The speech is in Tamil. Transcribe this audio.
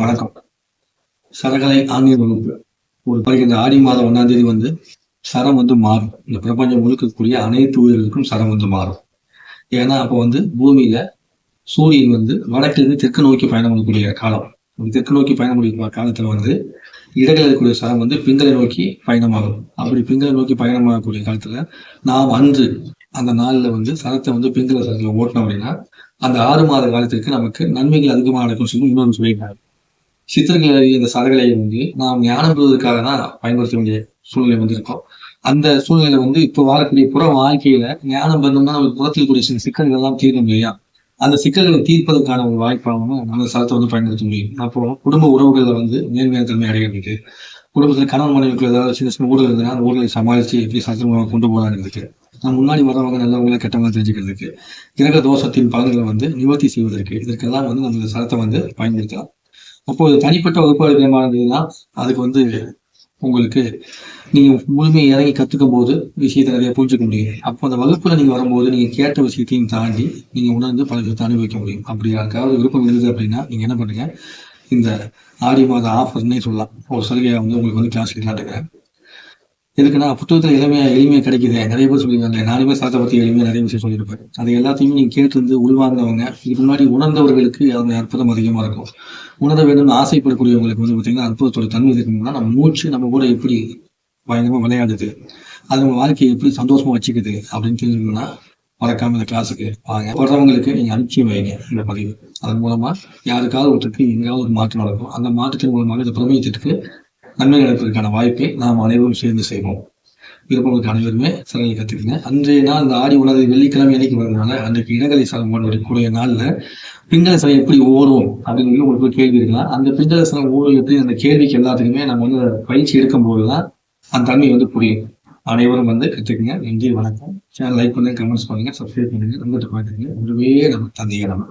வணக்கம். சரகலை ஆன்மீக வகுப்பு. இந்த ஆடி மாதம் 1ஆம் தேதி சரம் மாறும். இந்த பிரபஞ்சம் முழுக்க இருக்கக்கூடிய அனைத்து உயிர்களுக்கும் சரம் மாறும். ஏன்னா அப்போ பூமியில சூரியன் வடக்கிலிருந்து தெற்கு நோக்கி பயணம் பண்ணக்கூடிய காலம். தெற்கு நோக்கி பயணம் பண்ணக்கூடிய காலத்துல இடங்கள் இருக்கக்கூடிய சரம் பிங்களை நோக்கி பயணமாகும். அப்படி பிங்களை நோக்கி பயணமாகக்கூடிய காலத்துல நாம் அன்று அந்த நாள்ல சரத்தை பிங்கள சரத்துல ஓட்டணும் அப்படின்னா அந்த 6 மாத காலத்திற்கு நமக்கு நன்மைகள் அதிகமாக நடக்கும் சொல்லி இன்னொரு சொல்லியிருக்காங்க. சித்தர்கள் எழுதிய இந்த சரகளை நாம் ஞானம் பெறுவதற்காக தான் பயன்படுத்த வேண்டிய சூழ்நிலை இருக்கோம். அந்த சூழ்நிலை இப்போ வாழக்கூடிய புற வாழ்க்கையில ஞானம் பெறணும்னா நமக்கு புறத்தில் கூடிய சில சிக்கல்கள் எல்லாம் தீரும் இல்லையா? அந்த சிக்கல்களை தீர்ப்பதற்கான ஒரு வாய்ப்பாகவும் அந்த சரத்தை பயன்படுத்த முடியும். அப்போ குடும்ப உறவுகள்ல நேர்மையான தன்மை அடைகிறதுக்கு, குடும்பத்துல கணவன் மனைவிக்குள்ள ஏதாவது சின்ன சின்ன ஊழல் இருந்ததுன்னா அந்த ஊழலை சமாளிச்சு எப்படி சத்திரமாக கொண்டு போறாங்கிறதுக்கு, நம்ம முன்னாடி வரவங்க நல்லவங்கள கெட்டவங்க தெரிஞ்சுக்கிறதுக்கு, கிரக தோஷத்தின் பலன்களை நிவர்த்தி செய்வதற்கு, இதற்கெல்லாம் நம்ம இந்த சரத்தை பயன்படுத்தலாம். அப்போ தனிப்பட்ட வகுப்பு எடுக்கிறமானதுன்னா அதுக்கு உங்களுக்கு நீங்க முழுமையை இறங்கி கத்துக்கும் போது விஷயத்தை நிறைய புரிஞ்சுக்க முடியும். அப்போ அந்த வகுப்புல நீங்க வரும்போது நீங்க கேட்ட விஷயத்தையும் தாண்டி நீங்க உணர்ந்து பல விஷயத்தை அனுபவிக்க முடியும். அப்படி யாருக்காவது விருப்பம் இருந்தது அப்படின்னா நீங்க என்ன பண்ணுங்க, இந்த ஆடி மாத ஆஃபர்னே சொல்லலாம், ஒரு சலுகையை உங்களுக்கு கிளாஸ் எடுக்கலான்னு. எதுக்குன்னா புத்தகத்துல எளிமையா கிடைக்குது. நிறைய பேர் சொல்லியிருக்காங்க. நானுமே சரத்தை பத்தி எளிமையா நிறைய விஷயம் சொல்லியிருப்பேன். அது எல்லாத்தையுமே நீங்க கேட்டு உள்வாங்கினவங்க, இதுக்கு முன்னாடி உணர்ந்தவர்களுக்கு அதனுடைய அற்புதம் அதிகமா இருக்கும். உணர வேண்டும்னு ஆசைப்படக்கூடியவங்களுக்கு பார்த்தீங்கன்னா அற்புதத்தோட தன்மை இருக்குன்னா நம்ம மூச்சு நம்ம கூட எப்படி பயங்கரமா விளையாடுது, அது நம்ம வாழ்க்கையை எப்படி சந்தோஷமா வச்சுக்குது அப்படின்னு தெரிஞ்சுக்கணும்னா மறக்காம இந்த கிளாஸுக்கு வாங்க. வர்றவங்களுக்கு நீங்க அனுப்பிச்சு வைங்க இந்த பதிவு. அதன் மூலமா யாருக்காவது ஒருத்தருக்கு எங்கேயாவது ஒரு மாற்றம் நடக்கும். அந்த மாற்றத்தின் மூலமாக இந்த பிரபஞ்சத்திற்கு நன்மை நடப்பதற்கான வாய்ப்பை நாம் அனைவரும் சேர்ந்து செய்வோம். விருப்பங்களுக்கு அனைவருமே சரங்களை கத்துக்குங்க. அன்றைய நாள் இந்த ஆடி உணர்வு வெள்ளிக்கிழமை அன்னைக்கு வருதுனால அன்றைக்கு இடங்களை சரம் பண்ணக்கூடிய நாள்ல பிங்கள சிலை எப்படி ஓடும் அப்படின்னு உங்களுக்கு கேள்வி இருக்கலாம். அந்த பிங்கள சிலை ஓடும் எப்படி அந்த கேள்விக்கு எல்லாத்துக்குமே நம்ம பயிற்சி எடுக்கும் போதுதான் அந்த தன்மை புரியும். அனைவரும் கத்துக்குங்க. நன்றி, வணக்கம். சேனல் லைக் பண்ணுங்க, கமெண்ட்ஸ் பண்ணுங்க, சப்ஸ்கிரைப் பண்ணுங்க, நம்பிட்டு பாத்துக்கங்க. ஒருவே நம்ம தந்தைய நம்ம